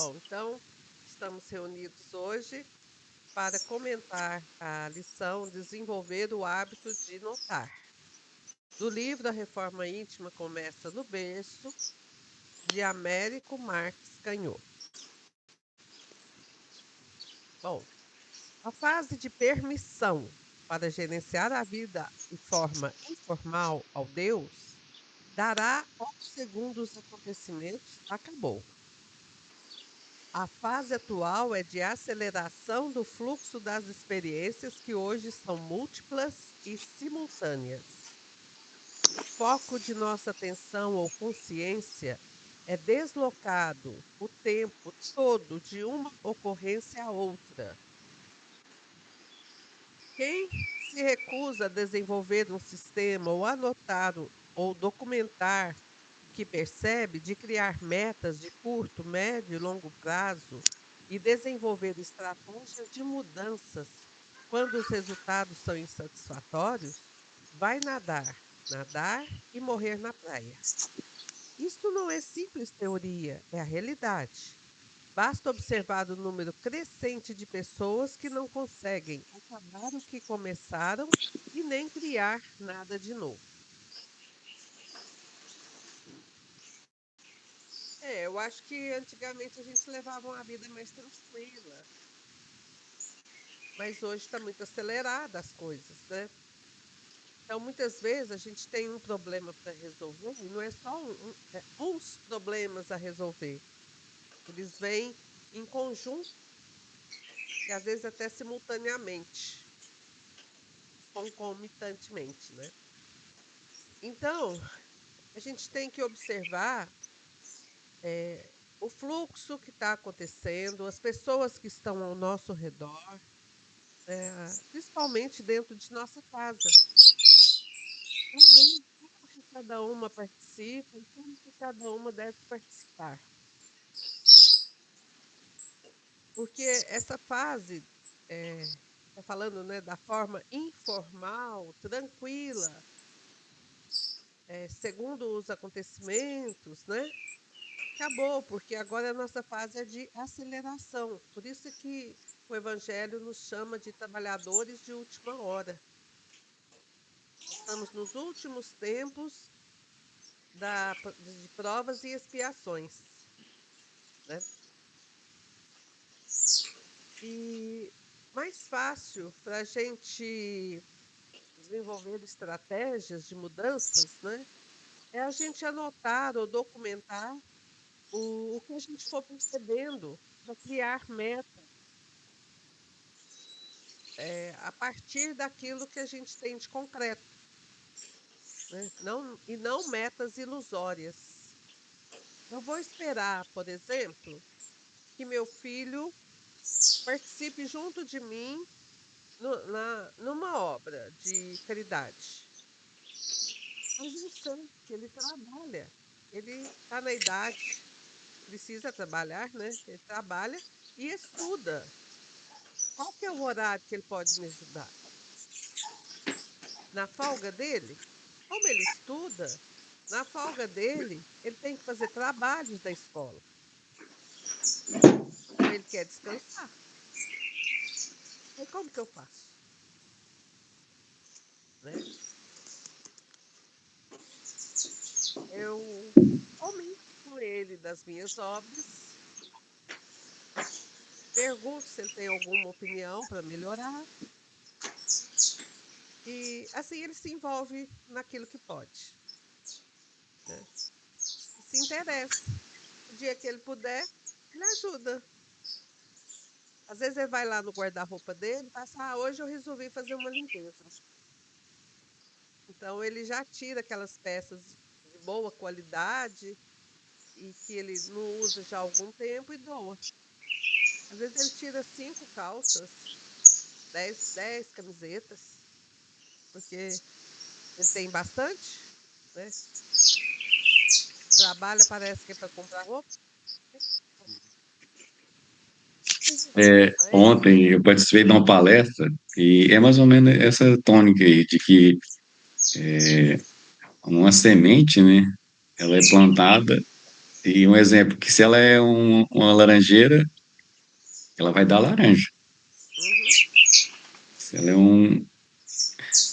Bom, então, estamos reunidos hoje para comentar a lição Desenvolver o hábito de notar. Do livro A Reforma Íntima Começa no Berço, de Américo Marques Canhoto. Bom, a fase de permissão para gerenciar a vida de forma informal ao Deus dará ao segundo os acontecimentos acabou. A fase atual é de aceleração do fluxo das experiências que hoje são múltiplas e simultâneas. O foco de nossa atenção ou consciência é deslocado o tempo todo de uma ocorrência a outra. Quem se recusa a desenvolver um sistema ou anotar ou documentar o que percebe, de criar metas de curto, médio e longo prazo e desenvolver estratégias de mudanças quando os resultados são insatisfatórios, vai nadar, nadar e morrer na praia. Isto não é simples teoria, é a realidade. Basta observar o número crescente de pessoas que não conseguem acabar o que começaram e nem criar nada de novo. Eu acho que antigamente a gente levava uma vida mais tranquila, mas hoje está muito acelerada as coisas, né? Então, muitas vezes a gente tem um problema para resolver e não é só uns problemas a resolver. Eles vêm em conjunto e às vezes até simultaneamente, concomitantemente, né? Então, a gente tem que observar o fluxo que está acontecendo, as pessoas que estão ao nosso redor, principalmente dentro de nossa casa. Ver como que cada uma participa e como que cada uma deve participar. Porque essa fase, está falando, né, da forma informal, tranquila, segundo os acontecimentos, né? Acabou, porque agora a nossa fase é de aceleração. Por isso que o Evangelho nos chama de trabalhadores de última hora. Estamos nos últimos tempos de provas e expiações, né? E mais fácil para a gente desenvolver estratégias de mudanças, né? É a gente anotar ou documentar o que a gente for percebendo para criar metas a partir daquilo que a gente tem de concreto, né? E não metas ilusórias. Eu vou esperar, por exemplo, que meu filho participe junto de mim numa obra de caridade. Mas eu sei que ele trabalha, ele está na idade, precisa trabalhar, né? Ele trabalha e estuda. Qual que é o horário que ele pode me ajudar? Na folga dele? Como ele estuda, na folga dele, ele tem que fazer trabalhos da escola. Então ele quer descansar. Aí como que eu faço? Né? Eu comento com ele das minhas obras, pergunto se ele tem alguma opinião para melhorar. E assim ele se envolve naquilo que pode, né? E se interessa. O dia que ele puder, ele ajuda. Às vezes ele vai lá no guarda-roupa dele e fala assim, hoje eu resolvi fazer uma limpeza. Então ele já tira aquelas peças de boa qualidade e que ele não usa já há algum tempo e doa. Às vezes ele tira 5 calças, 10 camisetas, porque ele tem bastante, né? Trabalha, parece que é para comprar roupa. Ontem eu participei de uma palestra e é mais ou menos essa tônica aí, de que uma semente, né, ela é plantada E um exemplo, que se ela é uma laranjeira, ela vai dar laranja. Uhum, Se ela é uma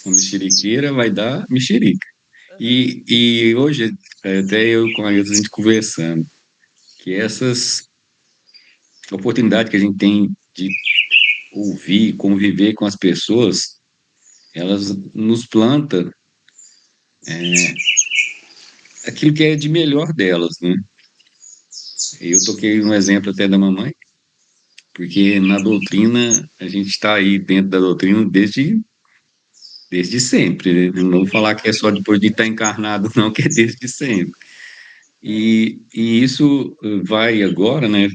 mexeriqueira, vai dar mexerica. aham, E hoje, até eu com a gente conversando, que essas oportunidades que a gente tem de ouvir, conviver com as pessoas, elas nos plantam aquilo que é de melhor delas, né? Eu toquei um exemplo até da mamãe, porque na doutrina, a gente está aí dentro da doutrina desde sempre, né? Não vou falar que é só exatamente. depois de estar encarnado, não, que é desde sempre. É, E isso vai agora, né?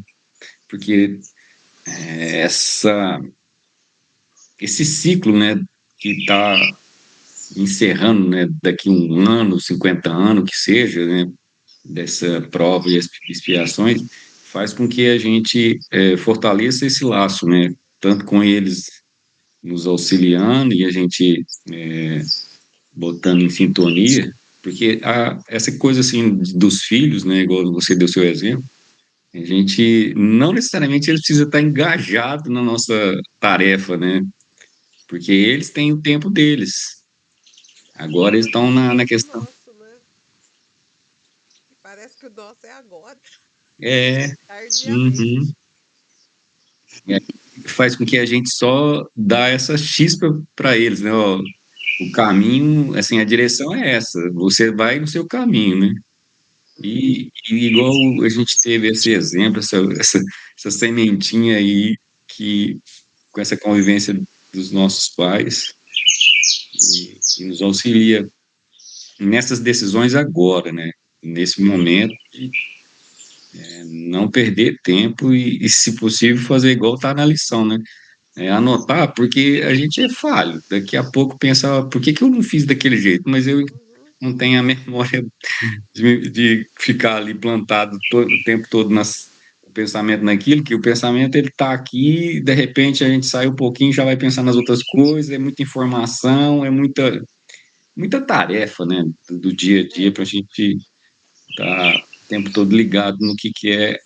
Porque esse ciclo, né, que está encerrando, né, daqui um ano, 50 anos, que seja, né, dessa prova e expiações, faz com que a gente fortaleça esse laço, né, tanto com eles nos auxiliando e a gente botando em sintonia, porque essa coisa assim dos filhos, né, igual você deu seu exemplo, a gente não necessariamente eles precisam estar engajado na nossa tarefa, né? Porque eles têm o tempo deles. Agora eles nós estão temos na o questão. nosso, né? E parece que o nosso é agora, É, tardiamente. uhum. É, faz com que a gente só dá essa chispa para eles, né? Ó, o caminho, assim, a direção é essa. Você vai no seu caminho, né? Uhum, E igual a gente teve esse exemplo, essa sementinha aí que com essa convivência dos nossos pais e nos auxilia nessas decisões agora, né? Nesse momento, não perder tempo e, se possível, fazer igual tá na lição, né? Anotar, porque a gente é falho. Daqui a pouco pensar, por que que eu não fiz daquele jeito? Mas eu uhum. não tenho a memória de ficar ali plantado o tempo todo o pensamento naquilo, que o pensamento ele tá aqui, de repente a gente sai um pouquinho, já vai pensar nas outras coisas, é muita informação, é muita tarefa, né, do dia a dia É, para a gente estar o tempo todo ligado no que é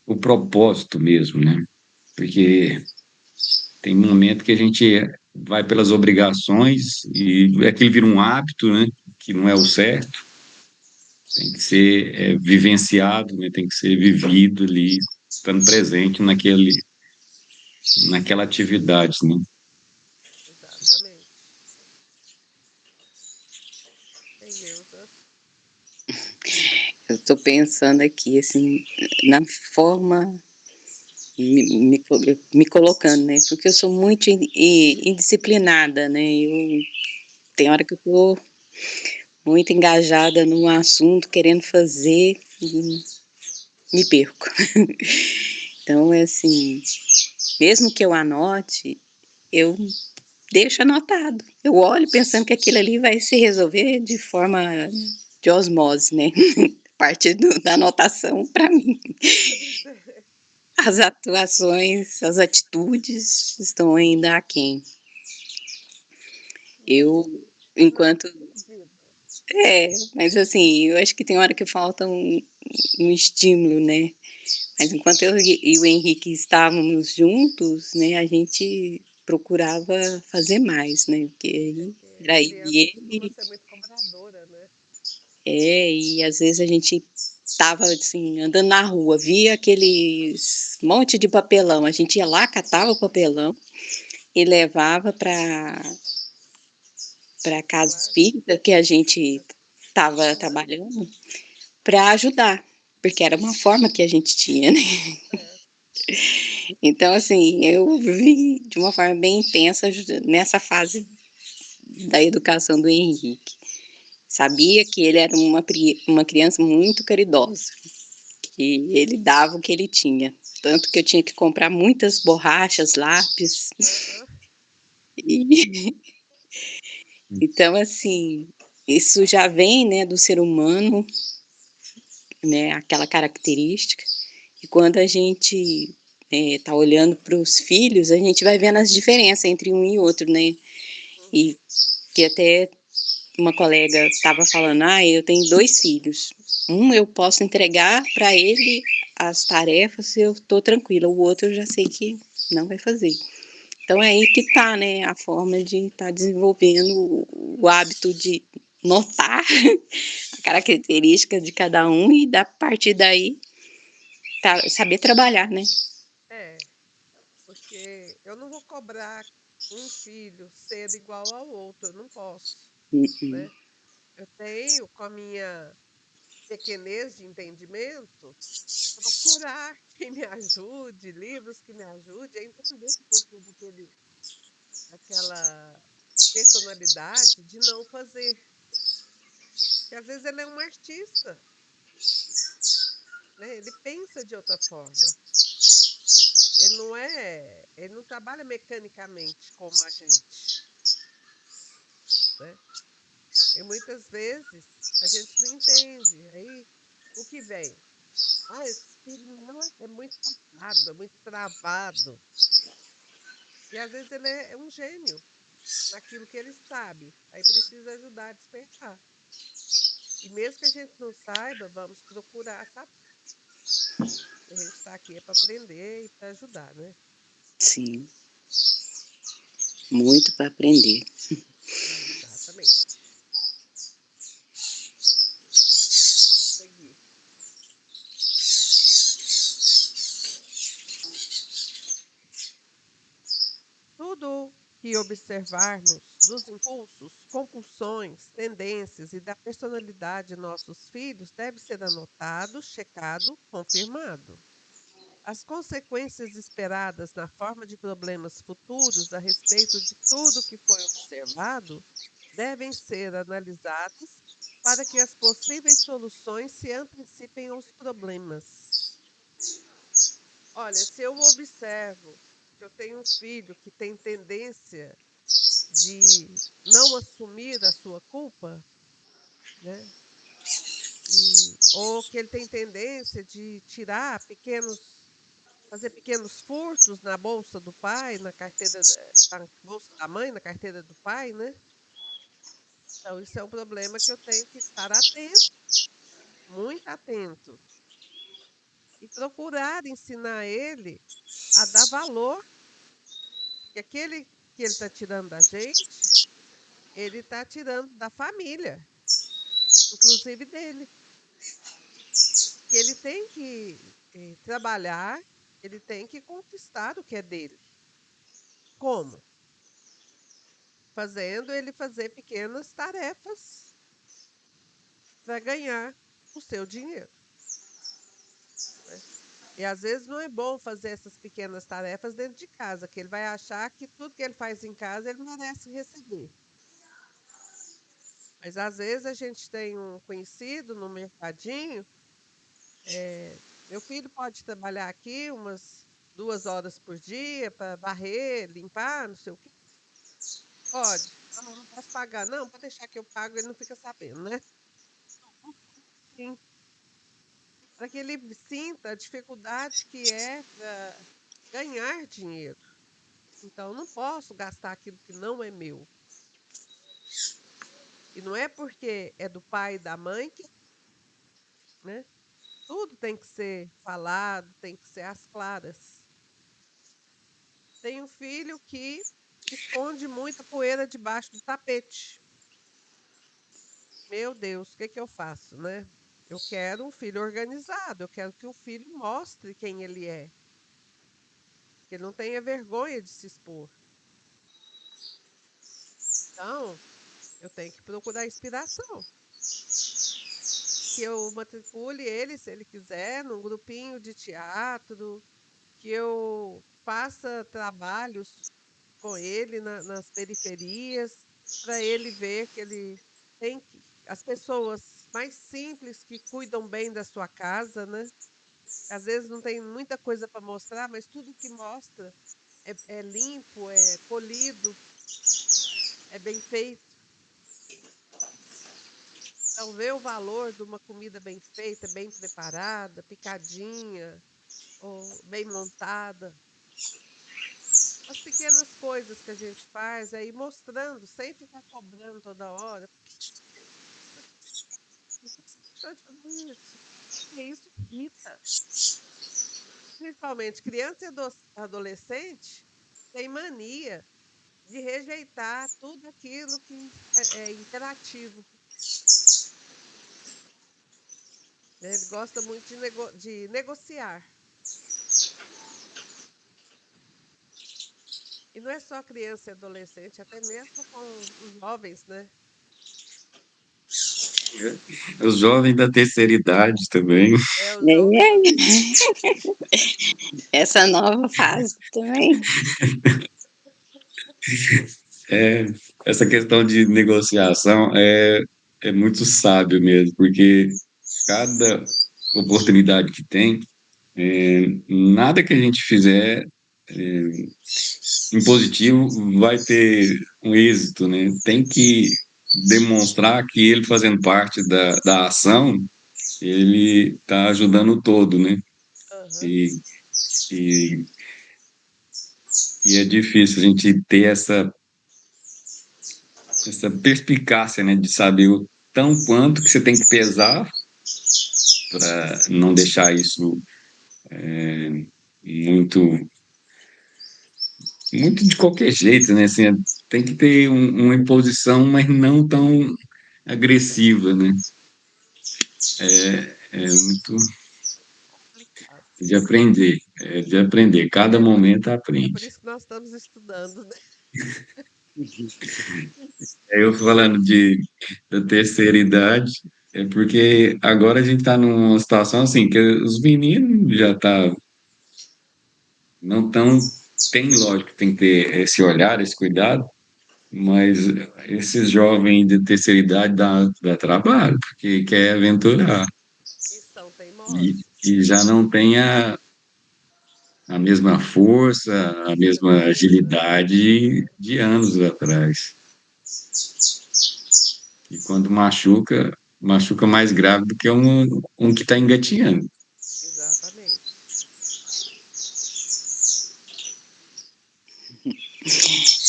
o propósito mesmo, né? Porque tem momento que a gente vai pelas obrigações e aquilo vira um hábito, né? Que não é o certo. Tem que ser vivenciado, né? Tem que ser vivido ali, estando presente naquela atividade, né? exatamente. Ei, Neuza. Eu estou pensando aqui, assim, na forma, me colocando, né? Porque eu sou muito indisciplinada, né? Tem hora que eu estou muito engajada num assunto, querendo fazer e me perco. Então, é assim, mesmo que eu anote, eu deixo anotado. Eu olho pensando que aquilo ali vai se resolver de forma de osmose, né? Parte da anotação para mim. Pois é. As atuações, as atitudes estão ainda aquém. Mas Eu, tudo é enquanto. possível. Mas assim, eu acho que tem hora que falta um estímulo, né? Mas enquanto eu e o Henrique estávamos juntos, né, a gente procurava fazer mais, né? Porque É aí porque era eu criança e costuma ele, ser muito cobradora, né? e às vezes a gente tava assim, andando na rua, via aqueles monte de papelão, a gente ia lá, catava o papelão e levava para casa Doar. espírita que a gente estava Aham. trabalhando para ajudar, porque era uma forma que a gente tinha, né? É. Então, assim, eu vi de uma forma bem intensa nessa fase da educação do Henrique. Sabia que ele era uma criança muito caridosa, que ele dava o que ele tinha. Tanto que eu tinha que comprar muitas borrachas, lápis. Aham. E, então, assim, isso já vem, né, do ser humano, né, aquela característica. E quando a gente tá olhando para os filhos, a gente vai vendo as diferenças entre um e outro, né? Uhum. E que até uma colega estava falando, eu tenho 2 filhos. Eu posso entregar para ele as tarefas e eu estou tranquila. O outro eu já sei que não vai fazer. Então é aí que está, né, a forma de estar desenvolvendo o hábito de notar a característica de cada um e da partir daí saber trabalhar, né? É, porque eu não vou cobrar um filho ser igual ao outro, eu não posso, Uhum. né? Eu tenho, com a minha pequenez de entendimento, procurar quem me ajude, livros que me ajudem a entender um pouquinho daquela personalidade de não fazer. Porque às vezes ele é um artista, né? Ele pensa de outra forma. Ele não trabalha mecanicamente como a gente, né? E muitas vezes a gente não entende. Aí o que vem? Esse filho meu é muito safado, é muito travado. E às vezes ele é um gênio naquilo que ele sabe. Aí precisa ajudar a despertar. E mesmo que a gente não saiba, vamos procurar saber. A gente está aqui para aprender e para ajudar, né? Sim, muito para aprender. Exatamente. Seguir. Tudo que observarmos dos impulsos, compulsões, tendências e da personalidade de nossos filhos deve ser anotado, checado, confirmado. As consequências esperadas na forma de problemas futuros a respeito de tudo que foi observado devem ser analisadas para que as possíveis soluções se antecipem aos problemas. Olha, se eu observo que eu tenho um filho que tem tendência de não assumir a sua culpa, né? Ou que ele tem tendência de fazer pequenos furtos na bolsa do pai, na carteira na bolsa da mãe, na carteira do pai, né? Então isso é um problema que eu tenho que estar atento, muito atento, e procurar ensinar ele a dar valor, que aquele que ele está tirando da gente, ele está tirando da família, inclusive dele. Que ele tem que trabalhar, ele tem que conquistar o que é dele. Como? Fazendo ele fazer pequenas tarefas para ganhar o seu dinheiro, né? E às vezes não é bom fazer essas pequenas tarefas dentro de casa, que ele vai achar que tudo que ele faz em casa ele merece receber. Mas às vezes a gente tem um conhecido no mercadinho, meu filho pode trabalhar aqui umas 2 horas por dia para varrer, limpar, não sei o quê. Pode. Não, não posso pagar. Não, pode deixar que eu pago, ele não fica sabendo, né? Sim. Para que ele sinta a dificuldade que é pra ganhar dinheiro. Então, não posso gastar aquilo que não é meu. E não é porque é do pai e da mãe que, né? Tudo tem que ser falado, tem que ser às claras. Tem um filho que esconde muita poeira debaixo do tapete. Meu Deus, o que que eu faço, né? Eu quero um filho organizado, eu quero que o filho mostre quem ele é, que ele não tenha vergonha de se expor. Então, eu tenho que procurar inspiração. Que eu matricule ele, se ele quiser, num grupinho de teatro, que eu faça trabalhos com ele nas periferias, para ele ver que ele tem que. As pessoas mais simples que cuidam bem da sua casa, né? Às vezes não tem muita coisa para mostrar, mas tudo que mostra é limpo, é polido, é bem feito. Então, ver o valor de uma comida bem feita, bem preparada, picadinha, ou bem montada. as pequenas coisas que a gente faz, aí mostrando, sem ficar cobrando toda hora. Por que você está fazendo isso? Porque isso irrita. Principalmente criança e adolescente tem mania de rejeitar tudo aquilo que é interativo, né? Ele gosta muito de negociar. E não é só criança e adolescente, até mesmo com os jovens, né? Os jovens da terceira idade também. É, os jovens da É, terceira idade. essa nova fase também. É, essa questão de negociação é muito sábio mesmo, porque cada oportunidade que tem, nada que a gente fizer em positivo vai ter um êxito, né? Tem que demonstrar que ele fazendo parte da ação, ele está ajudando o todo, né? Aham, E, e, e é difícil a gente ter essa perspicácia, né, de saber o tão quanto que você tem que pesar para não deixar isso muito muito de qualquer jeito, né? Assim, tem que ter uma imposição, mas não tão agressiva, né? É muito complicado. de aprender. Cada É por, momento é por aprende. isso que nós estamos estudando, né? Eu falando da terceira idade, é porque agora a gente está numa situação assim, que os meninos já tá, não tão, tem lógico que tem que ter esse olhar, esse cuidado, mas esses jovens de terceira idade dá trabalho, porque quer aventurar. E são E, teimosos. e já não tem a mesma força, a mesma Firmeza. agilidade É, de anos atrás. E quando machuca, machuca mais grave do que um que está engatinhando. exatamente.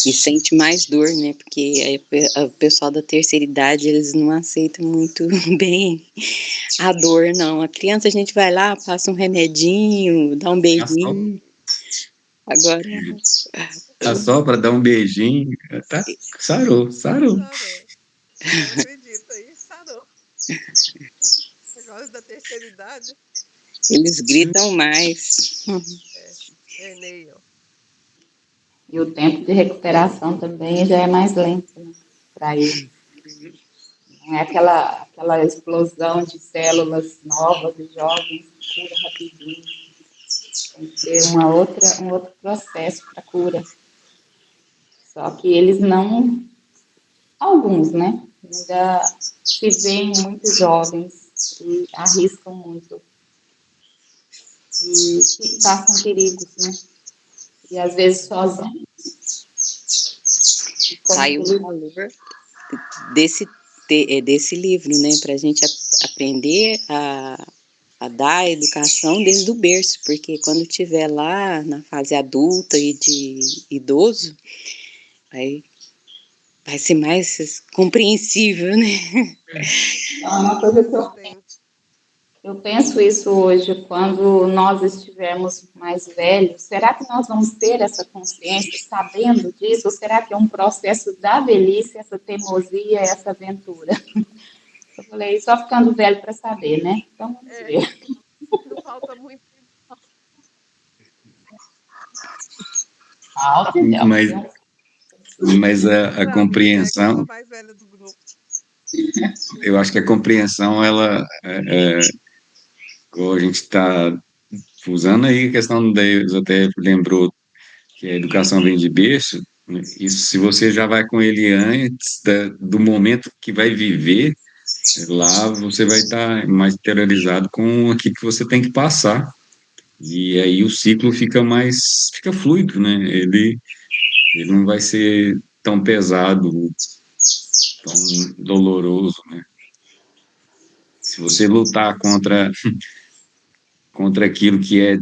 E sente mais dor, né? Porque aí o pessoal da terceira idade, eles não aceitam muito bem a dor, não. A criança, a gente vai lá, passa um remedinho, dá um beijinho. Agora, Só para dar um beijinho, tá, sarou, sarou. Sarou. Agora acredita aí, sarou. Agora da terceira idade, eles gritam mais. é, Eneio. E o tempo de recuperação também já é mais lento, né, para ele. Não é aquela explosão de células novas e jovens que cura rapidinho. Tem que ter um outro processo para cura. Só que eles não, alguns, né? Ainda se veem muito jovens e arriscam muito. E passam perigos, né? E às vezes sozinhos. Saiu o valor desse, desse livro, né? Para a gente aprender a dar a educação desde o berço, porque quando tiver lá na fase adulta e de idoso, aí vai ser mais compreensível, né? É uma coisa que Resistente. eu penso isso hoje, quando nós estivermos mais velhos, será que nós vamos ter essa consciência, sabendo disso, ou será que é um processo da velhice, essa teimosia, essa aventura? Eu falei, só ficando velho para saber, né? Então vamos É, ver. não falta muito. Alto, Mas, mas a Não, menina, é que eu sou compreensão, a mais velha do grupo. eu acho que a compreensão, ela, como a gente está usando aí a questão da, até lembrou que a educação vem de berço, né? Isso se você já vai com ele antes do momento que vai viver, lá você vai estar mais interiorizado com aquilo que você tem que passar. E aí o ciclo fica fluido, né? Ele não vai ser tão pesado, tão doloroso, né? Se você lutar contra aquilo que é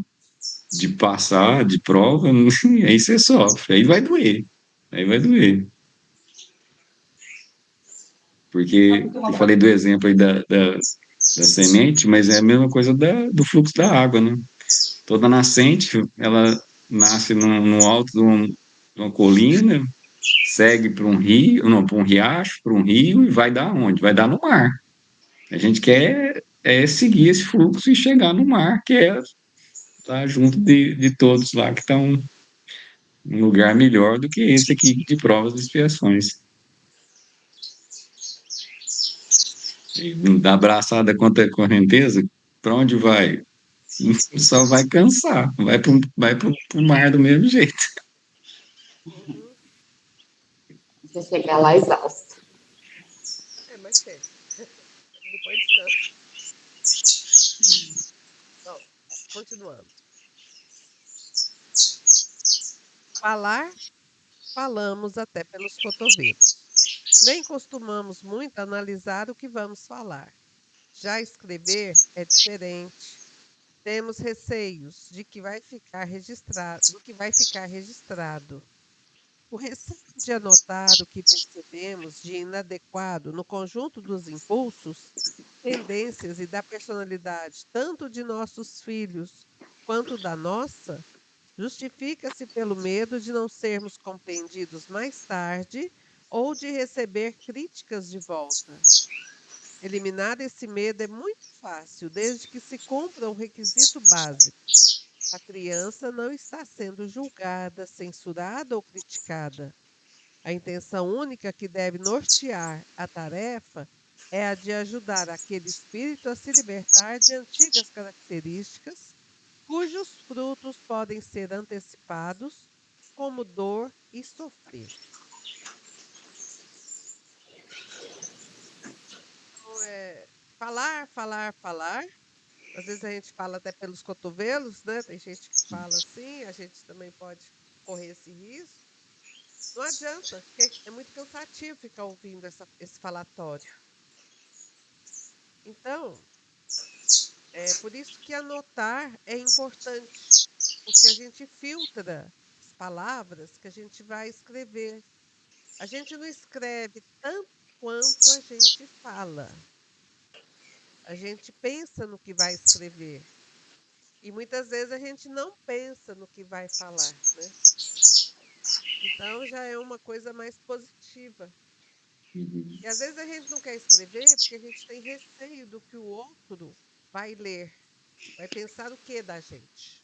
de passar, de prova, aí você sofre, aí vai doer. Aí vai doer. Porque Sabe que eu uma falei coisa. do exemplo aí da semente, mas é a mesma coisa do fluxo da água, né? Toda nascente, ela nasce no alto de uma colina, segue para um rio, não, para um riacho, para um rio e vai dar onde? Vai dar no mar. A gente quer seguir esse fluxo e chegar no mar, que é estar junto de todos lá que estão em um lugar melhor do que esse aqui de provas e expiações. E não dá abraçada contra a correnteza, para onde vai? Só vai cansar, vai pro mar do mesmo jeito. Uhum. Você chegar lá exausto. Mas chega. Depois descansa. Bom, continuando. Falar, falamos até pelos cotovelos. Nem costumamos muito analisar o que vamos falar. Já escrever é diferente. Temos receios de que vai ficar registrado, do que vai ficar registrado. O receio de anotar o que percebemos de inadequado no conjunto dos impulsos, tendências e da personalidade, tanto de nossos filhos quanto da nossa, justifica-se pelo medo de não sermos compreendidos mais tarde ou de receber críticas de volta. Eliminar esse medo é muito fácil, desde que se cumpra um requisito básico. A criança não está sendo julgada, censurada ou criticada. A intenção única que deve nortear a tarefa é a de ajudar aquele espírito a se libertar de antigas características, cujos frutos podem ser antecipados, como dor e sofrer. Então, falar, falar, falar. Às vezes a gente fala até pelos cotovelos, né? Tem gente que fala assim, a gente também pode correr esse risco. Não adianta, porque é muito cansativo ficar ouvindo esse falatório. Então, é por isso que anotar é importante, porque a gente filtra as palavras que a gente vai escrever. A gente não escreve tanto quanto a gente fala. A gente pensa no que vai escrever. E muitas vezes a gente não pensa no que vai falar, né? Então já é uma coisa mais positiva. E às vezes a gente não quer escrever porque a gente tem receio do que o outro vai ler, vai pensar o que da gente.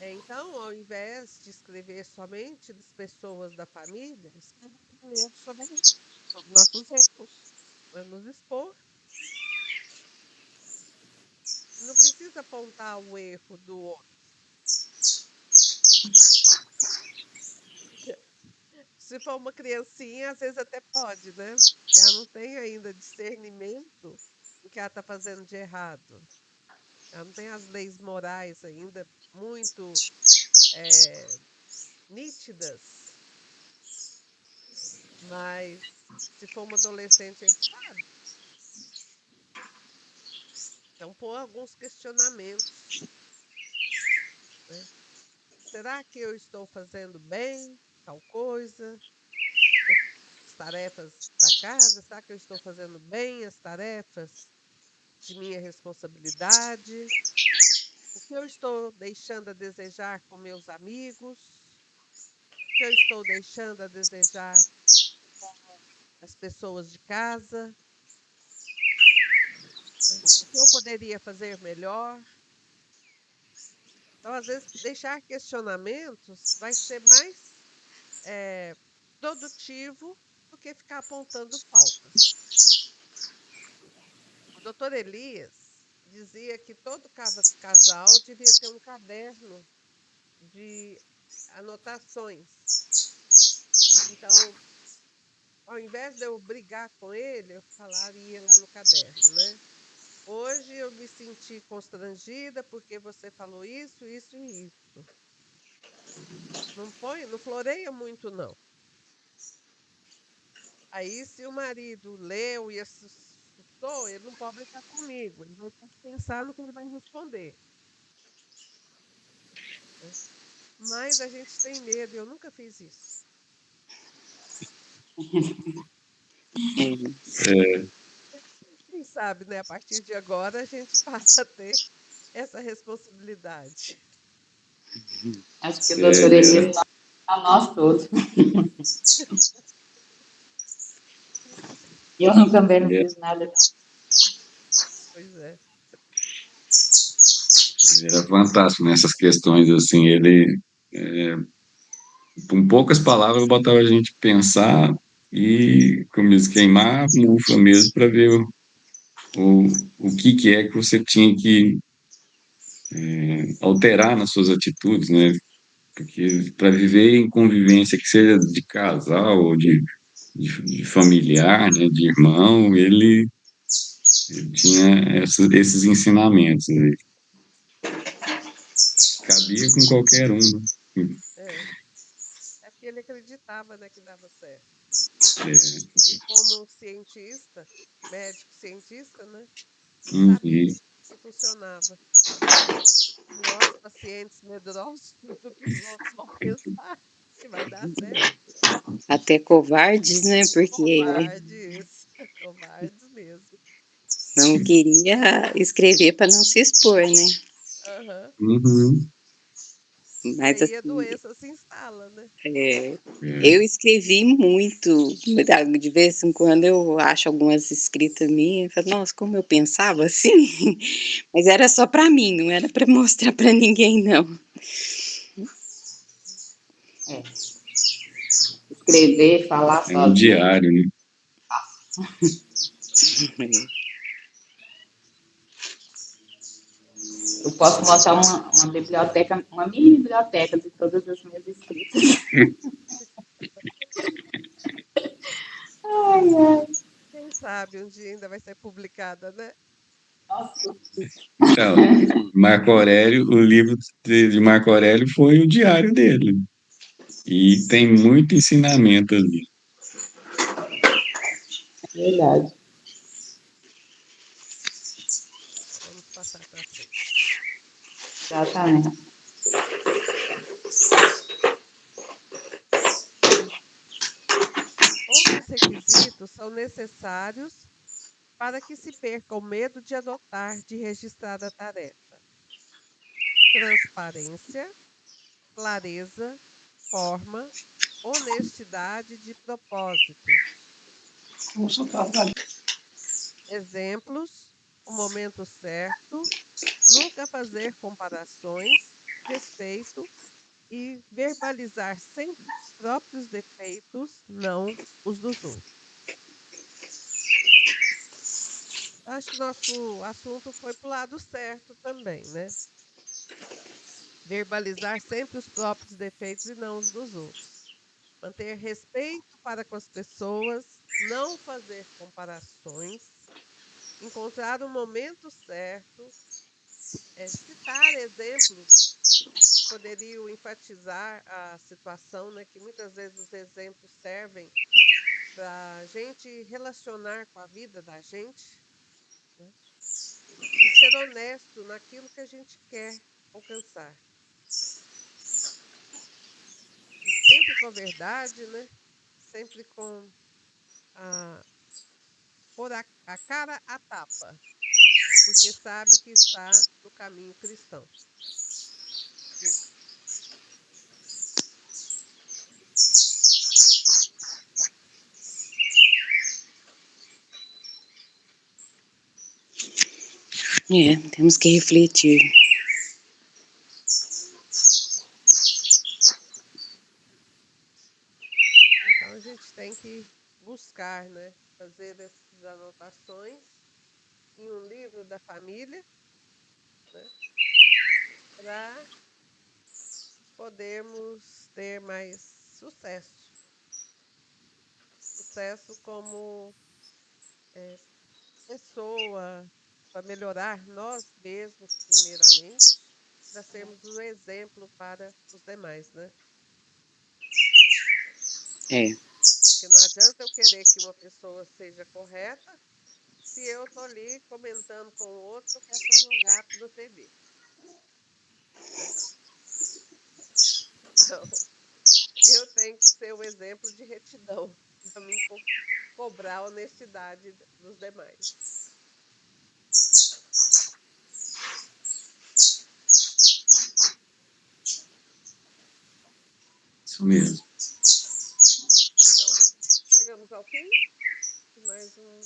Então, ao invés de escrever somente das pessoas da família, escreva primeiro sobre a gente, sobre nossos erros, para nos expor. Não precisa apontar o erro do outro. Se for uma criancinha, às vezes até pode, né? Porque ela não tem ainda discernimento do que ela está fazendo de errado. Ela não tem as leis morais ainda muito nítidas. Mas se for uma adolescente, ele sabe. Então, pôr alguns questionamentos, né? Será que eu estou fazendo bem tal coisa? As tarefas da casa? Será que eu estou fazendo bem as tarefas de minha responsabilidade? O que eu estou deixando a desejar com meus amigos? O que eu estou deixando a desejar com as pessoas de casa? Né? O que eu poderia fazer melhor? Então, às vezes, deixar questionamentos vai ser mais produtivo do que ficar apontando faltas. O doutor Elias dizia que todo casal devia ter um caderno de anotações. Então, ao invés de eu brigar com ele, eu falaria lá no caderno, né? Hoje eu me senti constrangida porque você falou isso, isso e isso. Não floreia muito, não. Aí, se o marido leu e assustou, ele não pode brincar comigo. Ele vai ter que pensar no que ele vai responder. né? Mas a gente tem medo, eu nunca fiz isso. É, Quem sabe, né, a partir de agora a gente passa a ter essa responsabilidade. Acho que o doutor é, Elias fala a nós todos. E eu também não é, fiz nada. Pois é. era fantástico nessas questões, assim, ele, com poucas palavras, botava a gente pensar e, como diz, queimar a mufa mesmo para ver o que é que você tinha que alterar nas suas atitudes, né? Porque para viver em convivência, que seja de casal ou de familiar, né, de irmão, ele tinha esses ensinamentos. Cabia com qualquer um, né? É. É porque ele acreditava, né, que dava certo. É, E como cientista, médico cientista, né, uhum, sabia que funcionava. Nós, pacientes medrosos, do que os outros vão pensar que vai dar certo. Até covardes, né? Porque Covardes, covardes mesmo. não queria escrever para não se expor, né? Aham. uhum, E Mas aí a assim, doença se instala, né? eu é, escrevi muito. De vez em quando eu acho algumas escritas minhas, eu falo, nossa, como eu pensava assim. Mas era só para mim, não era para mostrar para ninguém, não. É, escrever, falar é um sozinho. diário, né? Eu posso montar uma biblioteca, uma mini biblioteca de todas as minhas escritas. Ai, ai. Quem sabe um dia ainda vai ser publicada, né? Nossa. Então, Marco Aurélio, o livro de Marco Aurélio foi o diário dele. E tem muito ensinamento ali. Verdade. Vamos passar para frente. Exatamente. Outros requisitos são necessários para que se perca o medo de adotar, de registrar a tarefa: transparência, clareza, forma, honestidade de propósito. Exemplos: o momento certo, nunca fazer comparações, respeito e verbalizar sempre os próprios defeitos, não os dos outros. Acho que nosso assunto foi para o lado certo também, né? Verbalizar sempre os próprios defeitos e não os dos outros. Manter respeito para com as pessoas, não fazer comparações, encontrar o momento certo, citar exemplos que poderiam enfatizar a situação, né, que muitas vezes os exemplos servem para a gente relacionar com a vida da gente, né? E ser honesto naquilo que a gente quer alcançar. E sempre com a verdade, né? Sempre com a pôr a cara à tapa, porque sabe que está no caminho cristão. Temos que refletir. Então a gente tem que buscar, né? Fazer essas anotações em um livro da família, né? Para podermos ter mais sucesso. Sucesso como eh, pessoa, para melhorar nós mesmos, primeiramente, para sermos um exemplo para os demais, né? É, Porque não adianta eu querer que uma pessoa seja correta se eu estou ali comentando com o outro que eu quero fazer um gato na TV, né? Então, eu tenho que ser o exemplo de retidão para mim cobrar a honestidade dos demais. Isso mesmo. Então, chegamos ao fim de mais um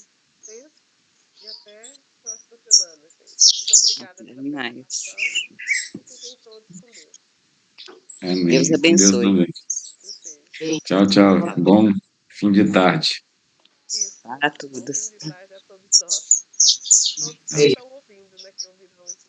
texto e até a próxima semana, gente. Muito obrigada pela Mais. participação. Fiquem todos com Deus. Amém. Deus Com Deus abençoe. também. Que seja. Tchau, tchau. Bom fim de tarde. Isso. A Bom todos. fim de tarde a todos nós. Todos que estão ouvindo, né? Que ouvirão esse